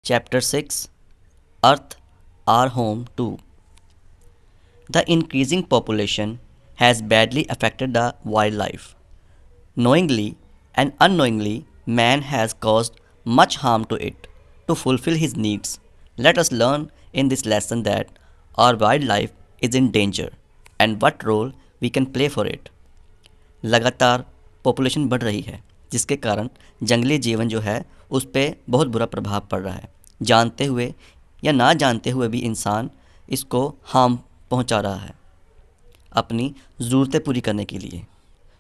Chapter 6 Earth, Our Home Too. The increasing population has badly affected the wildlife. Knowingly and unknowingly, man has caused much harm to it to fulfill his needs. Let us learn in this lesson that our wildlife is in danger and what role we can play for it. लगातार population बढ़ रही है जिसके कारण जंगली जीवन जो है उस पर बहुत बुरा प्रभाव पड़ रहा है। जानते हुए या ना जानते हुए भी इंसान इसको हार्म पहुंचा रहा है अपनी ज़रूरतें पूरी करने के लिए।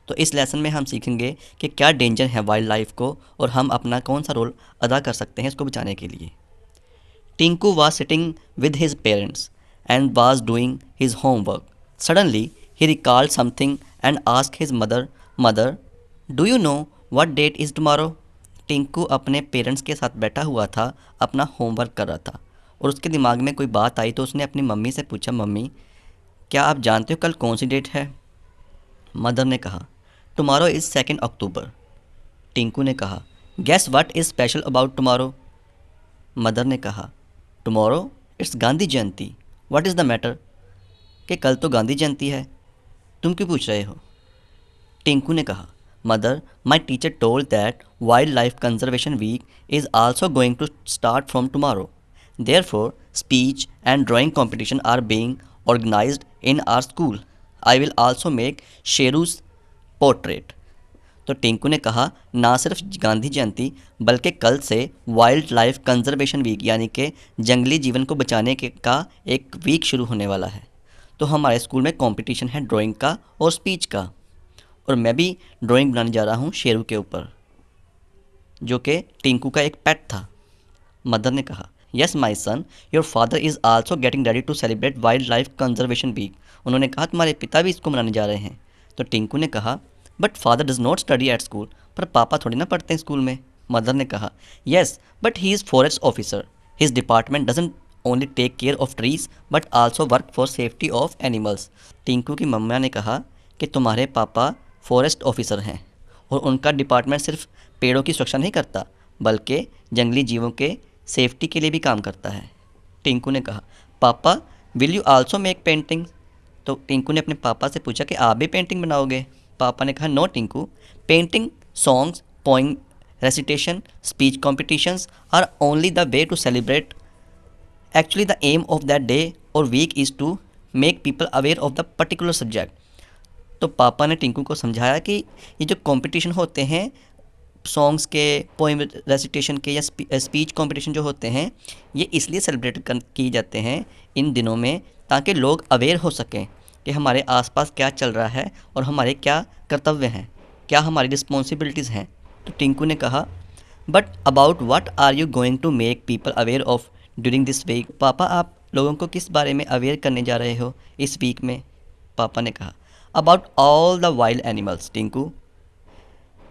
तो इस लेसन में हम सीखेंगे कि क्या डेंजर है वाइल्ड लाइफ को और हम अपना कौन सा रोल अदा कर सकते हैं इसको बचाने के लिए। Tinku was sitting with his parents and was doing his homework. Suddenly, he recalled something and asked his mother, "Do you know what date is tomorrow?" Tinku अपने पेरेंट्स के साथ बैठा हुआ था, अपना होमवर्क कर रहा था और उसके दिमाग में कोई बात आई तो उसने अपनी मम्मी से पूछा, मम्मी क्या आप जानते हो कल कौन सी डेट है? मदर ने कहा, टुमारो इज़ 2 अक्टूबर। टिंकू ने कहा, guess what is special about tomorrow? Mother ने कहा, tomorrow it's Gandhi Jayanti. What is the matter? कि कल तो गांधी जयंती है, तुम क्यों पूछ रहे हो? टिंकू ने कहा, mother my teacher told that wild life conservation week is also going to start from tomorrow. Therefore speech and drawing competition are being organised in our school. I will also make Sheru's portrait. तो टिंकू ने कहा, ना सिर्फ गांधी जयंती बल्कि कल से wild life conservation week यानी कि जंगली जीवन को बचाने के का एक वीक शुरू होने वाला है। तो हमारे स्कूल में कंपटीशन है ड्राइंग का और स्पीच का और मैं भी ड्राइंग बनाने जा रहा हूँ शेरू के ऊपर जो कि टिंकू का एक पेट था। मदर ने कहा, yes my son, your father is also getting ready to celebrate wild life conservation week. उन्होंने कहा, तुम्हारे पिता भी इसको मनाने जा रहे हैं। तो टिंकू ने कहा, but father does not study at school. पर पापा थोड़ी ना पढ़ते हैं स्कूल में। मदर ने कहा, yes but he is forest officer. His department doesn't only take care of trees but also work for safety of animals. Tinku की मम्मा ने कहा कि तुम्हारे पापा फॉरेस्ट ऑफिसर हैं और उनका डिपार्टमेंट सिर्फ पेड़ों की सुरक्षा नहीं करता बल्कि जंगली जीवों के सेफ्टी के लिए भी काम करता है। टिंकू ने कहा, पापा will you also make painting? तो टिंकू ने अपने पापा से पूछा कि आप भी पेंटिंग बनाओगे? पापा ने कहा, no Tinku, painting, songs, poem recitation, speech competitions are only the way to celebrate. Actually the aim of that day और week is to make people aware of the particular subject. तो पापा ने टिंकू को समझाया कि ये जो कंपटीशन होते हैं सॉन्ग्स के, पोइम रेसिटेशन के या स्पीच कंपटीशन जो होते हैं ये इसलिए सेलिब्रेट किए जाते हैं इन दिनों में ताकि लोग अवेयर हो सकें कि हमारे आसपास क्या चल रहा है और हमारे क्या कर्तव्य हैं, क्या हमारी रिस्पॉन्सिबिलिटीज़ हैं। तो टिंकू ने कहा, but about what are you going to make people aware of during this week? पापा आप लोगों को किस बारे में अवेयर करने जा रहे हो इस वीक में? पापा ने कहा, about all the wild animals Tinku.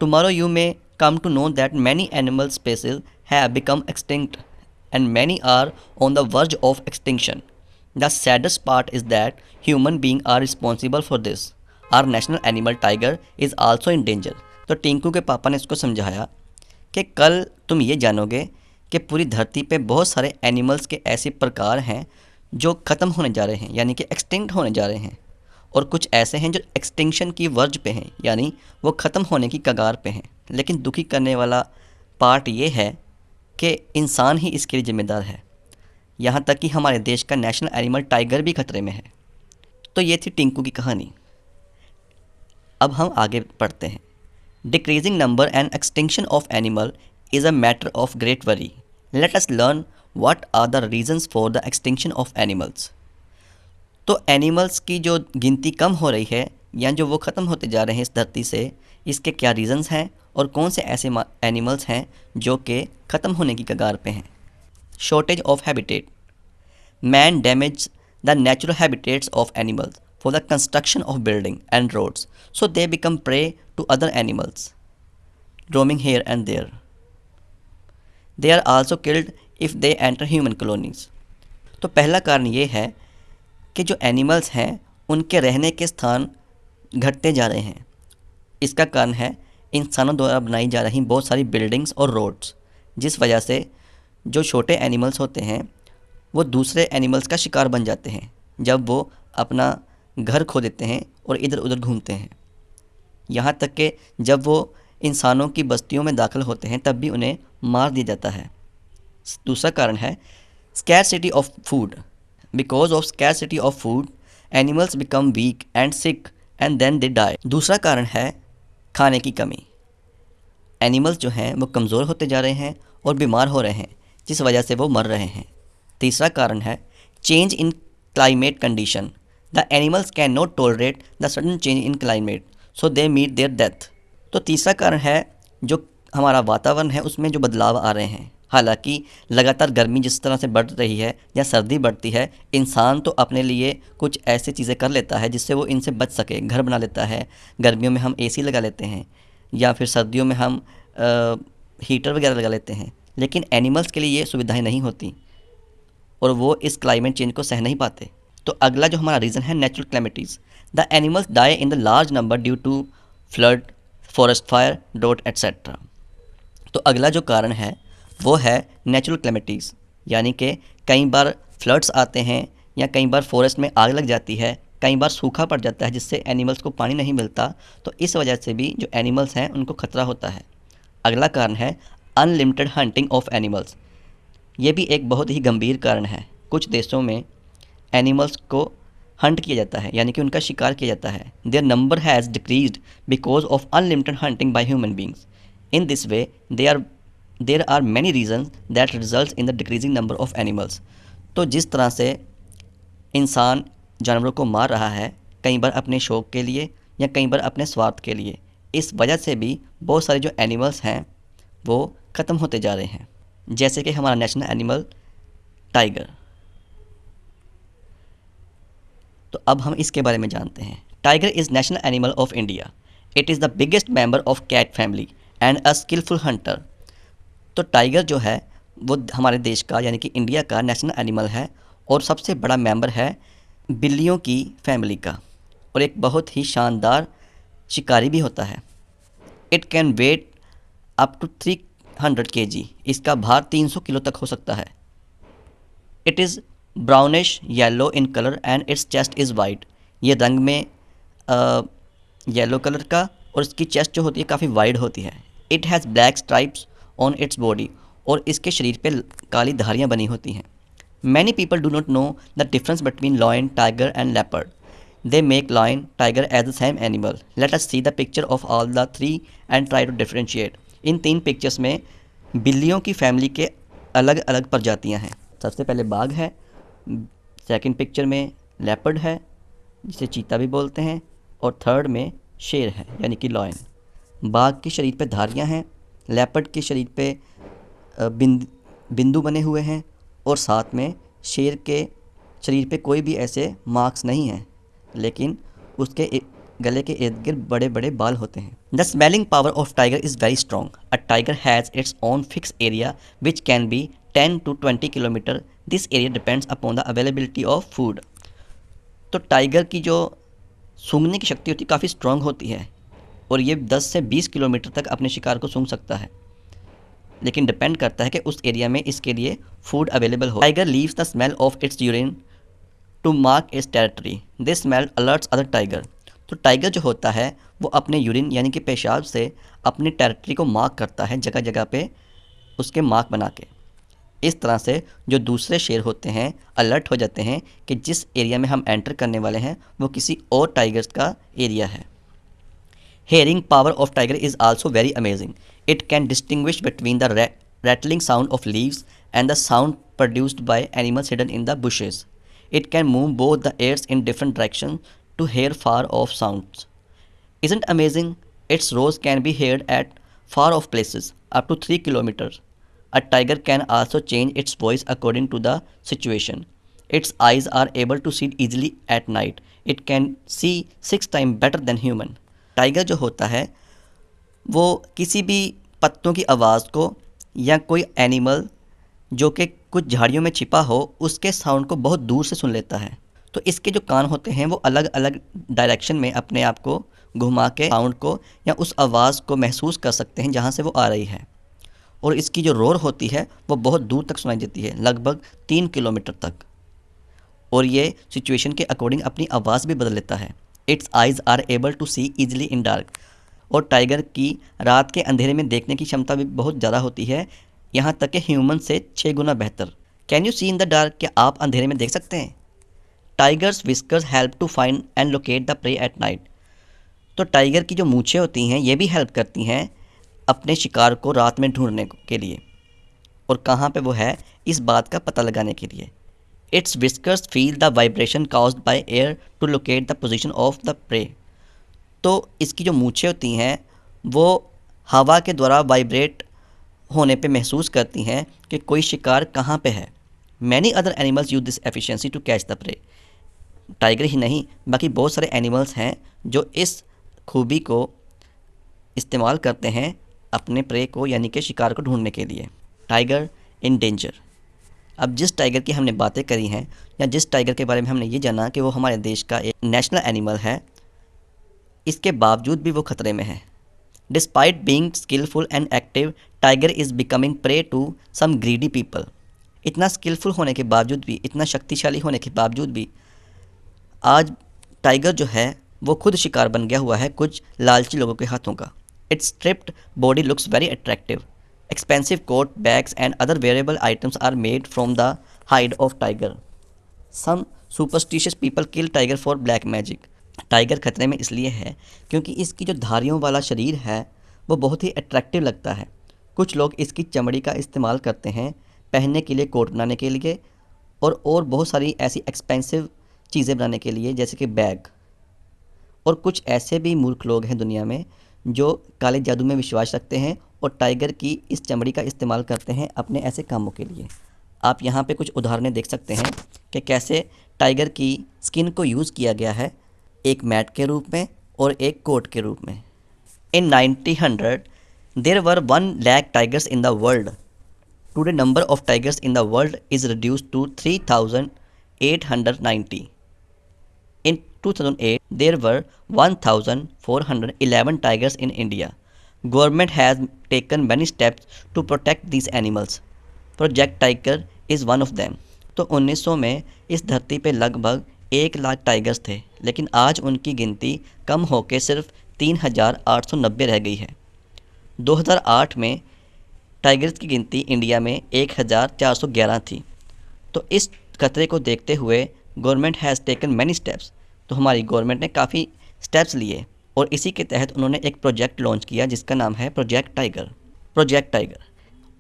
Tomorrow you may come to know that many animal species have become extinct and many are on the verge of extinction. The saddest part is that human beings are responsible for this. Our national animal tiger is also in danger. तो टिंकू के पापा ने इसको समझाया कि कल तुम ये जानोगे कि पूरी धरती पे बहुत सारे एनिमल्स के ऐसे प्रकार हैं जो ख़त्म होने जा रहे हैं यानी कि एक्सटिंक्ट होने जा रहे हैं और कुछ ऐसे हैं जो एक्सटिंक्शन की वर्ज पे हैं यानी वो ख़त्म होने की कगार पे हैं। लेकिन दुखी करने वाला पार्ट ये है कि इंसान ही इसके लिए जिम्मेदार है। यहाँ तक कि हमारे देश का नेशनल एनिमल टाइगर भी खतरे में है। तो ये थी टिंकू की कहानी। अब हम आगे पढ़ते हैं। Decreasing number and extinction of animal is a matter of great worry. Let us learn what are the reasons for the extinction of animals. तो एनिमल्स की जो गिनती कम हो रही है या जो वो ख़त्म होते जा रहे हैं इस धरती से, इसके क्या रीज़न्स हैं और कौन से ऐसे एनिमल्स हैं जो कि ख़त्म होने की कगार पे हैं। Shortage of habitat. Man damage the natural habitats of animals for the construction of building and roads so they become prey to other animals roaming here and there. They are also killed if they enter human colonies. तो पहला कारण ये है कि जो animals हैं उनके रहने के स्थान घटते जा रहे हैं। इसका कारण है इंसानों द्वारा बनाई जा रही बहुत सारी बिल्डिंग्स और रोड्स जिस वजह से जो छोटे एनिमल्स होते हैं वो दूसरे एनिमल्स का शिकार बन जाते हैं जब वो अपना घर खो देते हैं और इधर उधर घूमते हैं। यहाँ तक कि जब वो इंसानों की बस्तियों में दाखिल होते हैं तब भी उन्हें मार दिया जाता है। दूसरा कारण है scarcity of food. Because of scarcity of food animals become weak and sick and then they die. दूसरा कारण है खाने की कमी। एनिमल्स जो हैं वो कमज़ोर होते जा रहे हैं और बीमार हो रहे हैं जिस वजह से वो मर रहे हैं। तीसरा कारण है change in climate condition. The animals can not tolerate the sudden change in climate so they meet their death. तो तीसरा कारण है जो हमारा वातावरण है उसमें जो बदलाव आ रहे हैं। हालांकि लगातार गर्मी जिस तरह से बढ़ रही है या सर्दी बढ़ती है, इंसान तो अपने लिए कुछ ऐसी चीज़ें कर लेता है जिससे वो इनसे बच सके। घर बना लेता है, गर्मियों में हम एसी लगा लेते हैं या फिर सर्दियों में हम हीटर वगैरह लगा लेते हैं, लेकिन एनिमल्स के लिए ये सुविधाएं नहीं होती और वो इस क्लाइमेट चेंज को सह नहीं पाते। तो अगला जो हमारा रीज़न है natural calamities. The animals die in the large number due to flood, forest fire, drought etcetera. तो अगला जो कारण है वो है नेचुरल कैलेमिटीज़, यानी कि कई बार फ्लड्स आते हैं या कई बार फॉरेस्ट में आग लग जाती है, कई बार सूखा पड़ जाता है जिससे एनिमल्स को पानी नहीं मिलता, तो इस वजह से भी जो एनिमल्स हैं उनको खतरा होता है। अगला कारण है अनलिमिटेड हंटिंग ऑफ एनिमल्स। ये भी एक बहुत ही गंभीर कारण है। कुछ देशों में एनिमल्स को हंट किया जाता है, यानी कि उनका शिकार किया जाता है। Their number has decreased because of unlimited hunting by human beings. In this way there are many reasons that result in the decreasing number of animals. तो जिस तरह से इंसान जानवरों को मार रहा है, कई बार अपने शौक़ के लिए या कई बार अपने स्वार्थ के लिए, इस वजह से भी बहुत सारे जो एनिमल्स हैं वो ख़त्म होते जा रहे हैं। जैसे कि हमारा नेशनल एनिमल टाइगर। तो अब हम इसके बारे में जानते हैं। Tiger is national animal of India. It is the biggest member of cat family and a skillful hunter. तो टाइगर जो है वो हमारे देश का यानी कि इंडिया का नेशनल एनिमल है और सबसे बड़ा मेंबर है बिल्लियों की फैमिली का, और एक बहुत ही शानदार शिकारी भी होता है। It can weigh up to 300 kg। इसका भार 300 किलो तक हो सकता है। It is brownish yellow in colour and it's chest is white. ये रंग में येलो कलर का और इसकी चेस्ट जो होती है काफ़ी वाइड होती है। It has black stripes on its body, और इसके शरीर पे काली धारियाँ बनी होती हैं। Many people do not know the difference between lion, tiger and leopard. They make lion, tiger as the same animal. Let us see the picture of all the three and try to differentiate. इन 3 pictures में बिल्लियों की family के अलग अलग प्रजातियाँ हैं। सबसे पहले बाघ है, सेकंड पिक्चर में लेपर्ड है जिसे चीता भी बोलते हैं, और थर्ड में शेर है यानी कि लॉयन। बाघ के शरीर पे धारियाँ हैं, लेपर्ड के शरीर पे बिंदु बने हुए हैं, और साथ में शेर के शरीर पे कोई भी ऐसे मार्क्स नहीं हैं, लेकिन उसके गले के इर्द गिर्द बड़े बड़े बाल होते हैं। The smelling power of tiger is very strong. A tiger has its own fix area which can be 10 to 20 kilometre. This area depends upon the availability of food. तो टाइगर की जो सूंघने की शक्ति होती है काफ़ी स्ट्रॉन्ग होती है, और ये 10 से 20 किलोमीटर तक अपने शिकार को सूंघ सकता है, लेकिन डिपेंड करता है कि उस एरिया में इसके लिए फूड अवेलेबल हो। Tiger leaves the smell of its urine to mark its territory. This smell alerts other tiger. तो टाइगर जो होता है वो अपने यूरिन यानी कि पेशाब से अपनी टेरिटरी को मार्क करता है, जगह जगह पे उसके मार्क बना के। इस तरह से जो दूसरे शेर होते हैं अलर्ट हो जाते हैं कि जिस एरिया में हम एंटर करने वाले हैं वो किसी और टाइगर्स का एरिया है। Hearing power of tiger is also very amazing. It can distinguish between the rattling sound of leaves and the sound produced by animals hidden in the bushes. It can move both the ears in different directions to hear far off sounds. Isn't amazing? Its roars can be heard at far off places, up to 3 kilometers. A tiger can also change its voice according to the situation. Its eyes are able to see easily at night. It can see 6 times better than human. Tiger जो होता है वो किसी भी पत्तों की आवाज़ को या कोई एनिमल जो कि कुछ झाड़ियों में छिपा हो उसके साउंड को बहुत दूर से सुन लेता है। तो इसके जो कान होते हैं वो अलग अलग डायरेक्शन में अपने आप को घुमा के साउंड को या उस आवाज़ को महसूस कर सकते हैं जहाँ से वो आ रही है। और इसकी जो रोर होती है वो बहुत दूर तक सुनाई देती है, लगभग 3 किलोमीटर तक। और ये सिचुएशन के अकॉर्डिंग अपनी आवाज़ भी बदल लेता है। Its eyes are able to see easily in dark. और टाइगर की रात के अंधेरे में देखने की क्षमता भी बहुत ज़्यादा होती है, यहाँ तक कि ह्यूमन से 6 गुना बेहतर। Can you see in the dark? क्या आप अंधेरे में देख सकते हैं? Tigers whiskers help to find and locate the prey at night. तो टाइगर की जो मूछें होती हैं ये भी हेल्प करती हैं अपने शिकार को रात में ढूंढने के लिए, और कहाँ पे वो है इस बात का पता लगाने के लिए। Its whiskers feel the vibration caused by air to locate the position of the prey. तो इसकी जो मूछें होती हैं वो हवा के द्वारा वाइब्रेट होने पे महसूस करती हैं कि कोई शिकार कहाँ पे है। Many other animals use this efficiency to catch the prey. Tiger ही नहीं, बाकी बहुत सारे एनिमल्स हैं जो इस खूबी को इस्तेमाल करते हैं अपने प्रे को, यानी कि शिकार को ढूंढने के लिए। Tiger in danger. अब जिस टाइगर की हमने बातें करी हैं, या जिस टाइगर के बारे में हमने ये जाना कि वो हमारे देश का एक नेशनल एनिमल है, इसके बावजूद भी वो खतरे में है। Despite being skillful and active, tiger is becoming prey to some greedy people. इतना स्किलफुल होने के बावजूद भी, इतना शक्तिशाली होने के बावजूद भी आज टाइगर जो है वो खुद शिकार बन गया हुआ है कुछ लालची लोगों के हाथों का। Its striped body looks very attractive. Expensive coat, bags and other wearable items are made from the hide of tiger. Some superstitious people kill tiger for black magic. Tiger खतरे में इसलिए है क्योंकि इसकी जो धारियों वाला शरीर है वो बहुत ही अट्रैक्टिव लगता है। कुछ लोग इसकी चमड़ी का इस्तेमाल करते हैं पहनने के लिए, कोट बनाने के लिए, और बहुत सारी ऐसी एक्सपेंसिव चीज़ें बनाने के लिए, जैसे कि बैग। और कुछ ऐसे भी मूर्ख लोग हैं दुनिया में जो काले जादू में विश्वास रखते हैं और टाइगर की इस चमड़ी का इस्तेमाल करते हैं अपने ऐसे कामों के लिए। आप यहाँ पे कुछ उदाहरणें देख सकते हैं कि कैसे टाइगर की स्किन को यूज़ किया गया है, एक मैट के रूप में और एक कोट के रूप में। इन 1900 there were 1 lakh tigers in the world. Today number of tigers in the world is reduced to 3,890. In 2008 there were 1,411 tigers in India. Government has taken many steps to protect these animals. Project Tiger is one of them. तो 1900 में इस धरती पे लगभग 1 lakh tigers थे, लेकिन आज उनकी गिनती कम होकर सिर्फ 3,890 रह गई है। 2008 में टाइगर्स की गिनती इंडिया में 1,411 थी। तो इस खतरे को देखते हुए government has taken many steps. तो हमारी गवर्नमेंट ने काफ़ी स्टेप्स लिए और इसी के तहत उन्होंने एक प्रोजेक्ट लॉन्च किया जिसका नाम है project tiger. Project tiger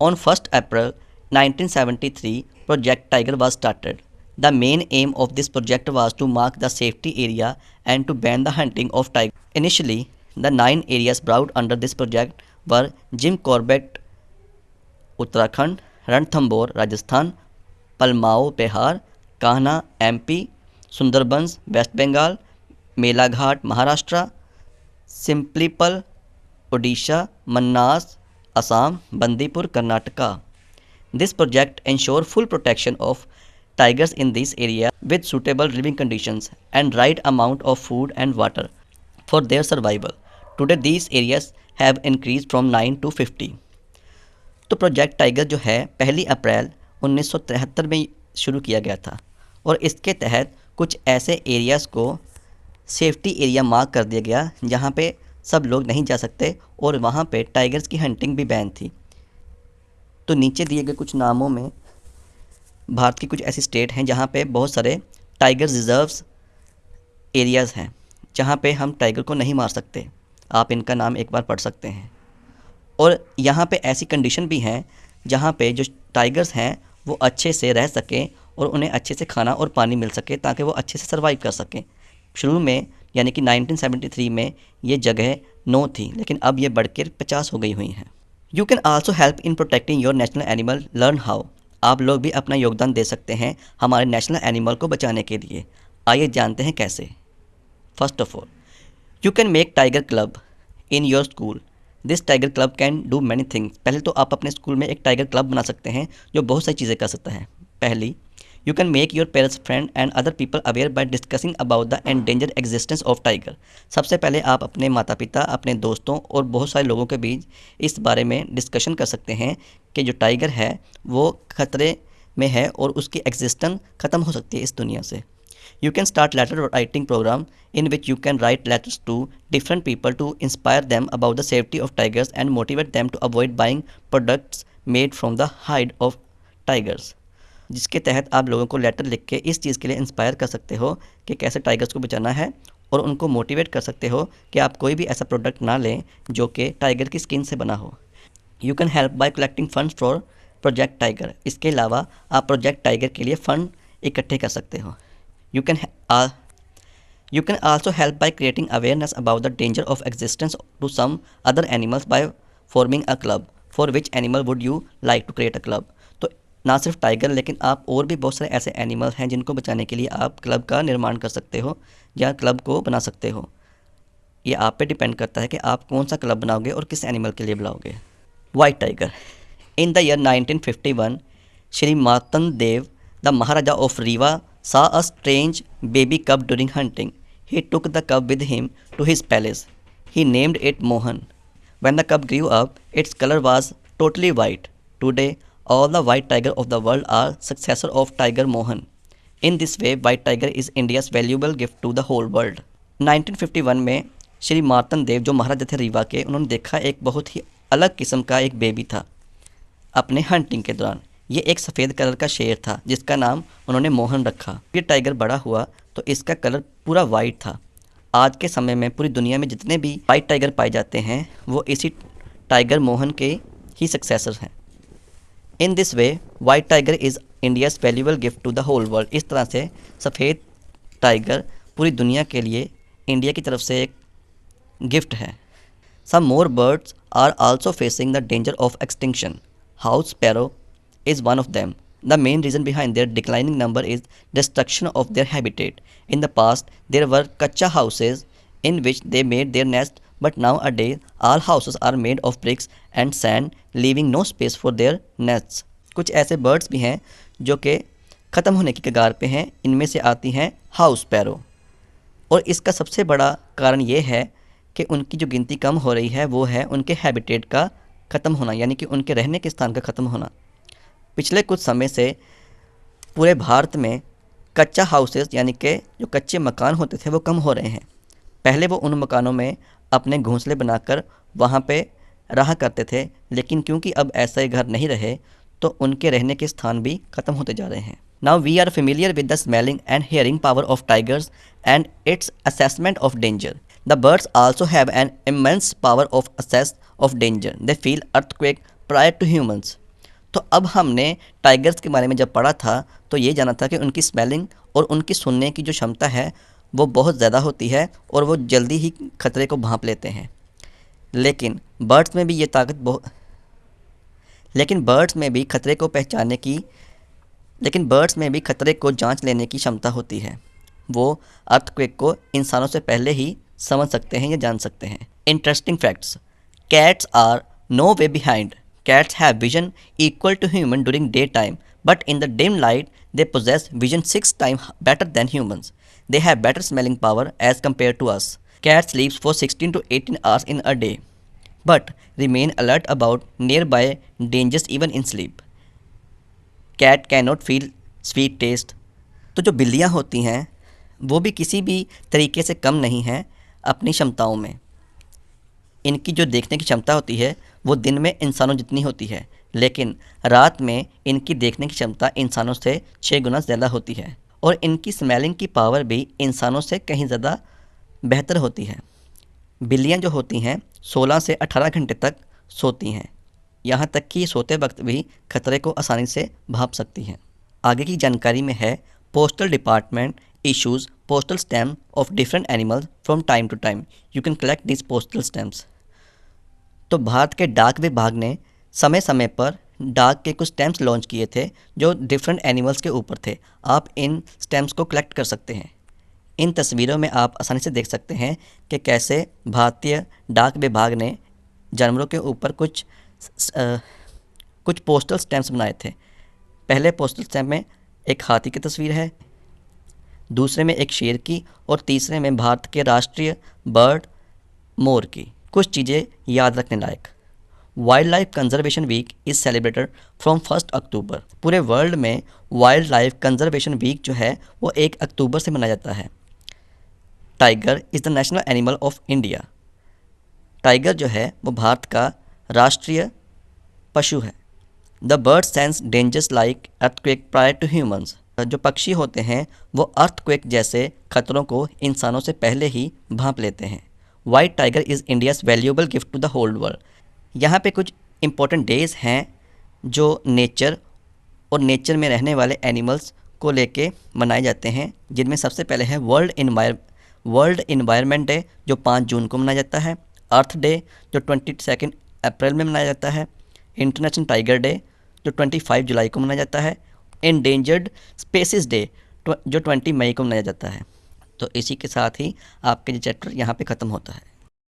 on 1 April 1973 project tiger was started. The main aim of this project was to mark the safety area and to ban the hunting of tiger. Initially, the 9 areas brought under this project were Jim Corbett, Uttarakhand, Ranthambore, Rajasthan, Palmao, Bihar, Kahna, MP, Sundarbans, West Bengal, Melaghat, Maharashtra, Simplipal, Odisha, Mannas, Assam, Bandipur, Karnataka. This project ensure full protection of tigers in this area with suitable living conditions and right amount of food and water for their survival. Today these areas have increased from 9 to 50. तो project tiger जो है 1 अप्रैल 1973 में शुरू किया गया था और इसके तहत कुछ ऐसे एरियाज़ को सेफ्टी एरिया मार्क कर दिया गया जहाँ पे सब लोग नहीं जा सकते और वहाँ पे टाइगर्स की हंटिंग भी बैन थी। तो नीचे दिए गए कुछ नामों में भारत की कुछ ऐसी स्टेट हैं जहाँ पे बहुत सारे टाइगर रिजर्व्स एरियाज़ हैं जहाँ पे हम टाइगर को नहीं मार सकते। आप इनका नाम एक बार पढ़ सकते हैं। और यहाँ पे ऐसी कंडीशन भी हैं जहाँ पे जो टाइगर्स हैं वो अच्छे से रह सकें और उन्हें अच्छे से खाना और पानी मिल सके ताकि वो अच्छे से सर्वाइव कर सकें। शुरू में यानी कि 1973 में ये जगह 9 थी, लेकिन अब ये बढ़कर 50 हो गई हुई हैं। You can also help in protecting your national animal. Learn how. आप लोग भी अपना योगदान दे सकते हैं हमारे नेशनल एनिमल को बचाने के लिए। आइए जानते हैं कैसे। First of all, you can make tiger club in your school. This tiger club can do many things. पहले तो आप अपने स्कूल में एक टाइगर क्लब बना सकते हैं जो बहुत सारी चीज़ें कर सकता है। पहली, You can make your parents, friend and other people aware by discussing about the endangered existence of tiger. सबसे पहले आप अपने माता पिता, अपने दोस्तों और बहुत सारे लोगों के बीच इस बारे में डिस्कशन कर सकते हैं कि जो टाइगर है वो खतरे में है और उसकी एग्जिस्टेंस ख़त्म हो सकती है इस दुनिया से. You can start letter writing program in which you can write letters to different people to inspire them about the safety of tigers and motivate them to avoid buying products made from the hide of tigers. जिसके तहत आप लोगों को letter लिख के इस चीज़ के लिए इंस्पायर कर सकते हो कि कैसे टाइगर्स को बचाना है और उनको मोटिवेट कर सकते हो कि आप कोई भी ऐसा प्रोडक्ट ना लें जो कि टाइगर की स्किन से बना हो. You can help by collecting funds for project tiger. इसके अलावा आप प्रोजेक्ट टाइगर के लिए फ़ंड इकट्ठे कर सकते हो. You can also help by creating awareness about the danger of existence to some other animals by forming a club. For which animal would you like to create a club? तो ना सिर्फ tiger लेकिन आप और भी बहुत सारे ऐसे एनिमल हैं जिनको बचाने के लिए आप क्लब का निर्माण कर सकते हो या क्लब को बना सकते हो. ये आप पे डिपेंड करता है कि आप कौन सा क्लब बनाओगे और किस एनिमल के लिए बनाओगे. White tiger. In the year 1951 Shri Martand Dev the Maharaja of Rewa saw a strange baby cub during hunting. He took the cub with him to his palace. He named it Mohan. When the cub grew up, its color was totally white. Today, all the white tiger of the world are successor of Tiger Mohan. In this way, white tiger is India's valuable gift to the whole world. 1951 में श्री मार्तंड देव जो महाराजा थे रीवा के, उन्होंने देखा एक बहुत ही अलग किस्म का एक बेबी था अपने हंटिंग के दौरान. ये एक सफ़ेद कलर का शेर था जिसका नाम उन्होंने मोहन रखा. ये टाइगर बड़ा हुआ तो इसका कलर पूरा वाइट था. आज के समय में पूरी दुनिया में जितने भी वाइट टाइगर पाए जाते हैं वो इसी टाइगर मोहन के ही सक्सेसर हैं. In this way white tiger is India's valuable gift to the whole world. इस तरह से सफ़ेद टाइगर पूरी दुनिया के लिए इंडिया की तरफ से एक गिफ्ट है. Some more birds are also facing the danger of extinction. House sparrow is one of them. The main reason behind their declining number is destruction of their habitat. In the past, there were kacha houses in which they made their nest, but nowadays all houses are made of bricks and sand, leaving no space for their nests. कुछ ऐसे birds भी हैं जो कि ख़त्म होने की कगार पे हैं. इनमें से आती हैं हाउस स्पैरो. और इसका सबसे बड़ा कारण ये है कि उनकी जो गिनती कम हो रही है वो है उनके हैबिटेट का ख़त्म होना, यानी कि उनके रहने के स्थान का ख़त्म होना. पिछले कुछ समय से पूरे भारत में कच्चा हाउसेस यानी कि जो कच्चे मकान होते थे वो कम हो रहे हैं. पहले वो उन मकानों में अपने घोंसले बनाकर वहाँ पे रहा करते थे, लेकिन क्योंकि अब ऐसे घर नहीं रहे तो उनके रहने के स्थान भी ख़त्म होते जा रहे हैं. Now we are familiar with the smelling and hearing power of tigers and its assessment of danger. The birds also have an immense power of assess of danger. They feel earthquake prior to humans. तो अब हमने tigers के बारे में जब पढ़ा था तो ये जाना था कि उनकी स्मेलिंग और उनकी सुनने की जो क्षमता है वो बहुत ज़्यादा होती है और वो जल्दी ही खतरे को भांप लेते हैं. लेकिन बर्ड्स में भी ये ताकत बर्ड्स में भी खतरे को जांच लेने की क्षमता होती है. वो अर्थक्वेक को इंसानों से पहले ही समझ सकते हैं या जान सकते हैं. Interesting facts. Cats are no way behind. Cats have vision equal to human during daytime, but in the dim light, they possess vision 6 times better than humans. They have better smelling power as compared to us. Cat sleeps for 16 to 18 hours in a day, but remain alert about nearby dangers even in sleep. Cat cannot feel sweet taste. तो जो बिल्लियाँ होती हैं वो भी किसी भी तरीके से कम नहीं हैं अपनी क्षमताओं में. इनकी जो देखने की क्षमता होती है वो दिन में इंसानों जितनी होती है, लेकिन रात में इनकी देखने की क्षमता इंसानों से 6 गुना ज़्यादा होती है. और इनकी स्मेलिंग की पावर भी इंसानों से कहीं ज़्यादा बेहतर होती है. बिल्लियाँ जो होती हैं 16 से 18 घंटे तक सोती हैं. यहाँ तक कि सोते वक्त भी खतरे को आसानी से भांप सकती हैं. आगे की जानकारी में है postal department issues postal stamp of different animals from time to time. You can collect this postal stamps. तो भारत के डाक विभाग ने समय समय पर डाक के कुछ स्टैम्प्स लॉन्च किए थे जो डिफरेंट एनिमल्स के ऊपर थे. आप इन स्टैम्प्स को कलेक्ट कर सकते हैं. इन तस्वीरों में आप आसानी से देख सकते हैं कि कैसे भारतीय डाक विभाग ने जानवरों के ऊपर कुछ पोस्टल स्टैम्प्स बनाए थे. पहले पोस्टल स्टैम्प में एक हाथी की तस्वीर है, दूसरे में एक शेर की और तीसरे में भारत के राष्ट्रीय बर्ड मोर की। कुछ चीज़ें याद रखने लायक। Wild life conservation week is celebrated from 1 October. पूरे वर्ल्ड में वाइल्ड लाइफ कंजर्वेशन वीक जो है वो 1 अक्टूबर से मनाया जाता है। Tiger is the national animal of India. Tiger जो है वो भारत का राष्ट्रीय पशु है। The bird sense dangers like earthquake prior to humans. जो पक्षी होते हैं वो अर्थक्वेक जैसे खतरों को इंसानों से पहले ही भांप लेते हैं। White tiger is India's valuable gift to the whole world. यहाँ पे कुछ इंपॉर्टेंट डेज़ हैं जो नेचर और नेचर में रहने वाले एनिमल्स को लेके मनाए जाते हैं, जिनमें सबसे पहले है वर्ल्ड इन्वायरमेंट डे जो 5 जून को मनाया जाता है। अर्थ डे जो 22 अप्रैल में मनाया जाता है। इंटरनेशनल टाइगर डे जो 25 जुलाई को मनाया जाता है। एंडेंजर्ड स्पेसिस डे जो 20 मई को मनाया जाता है। तो इसी के साथ ही आपका ये चैप्टर यहाँ पे ख़त्म होता है।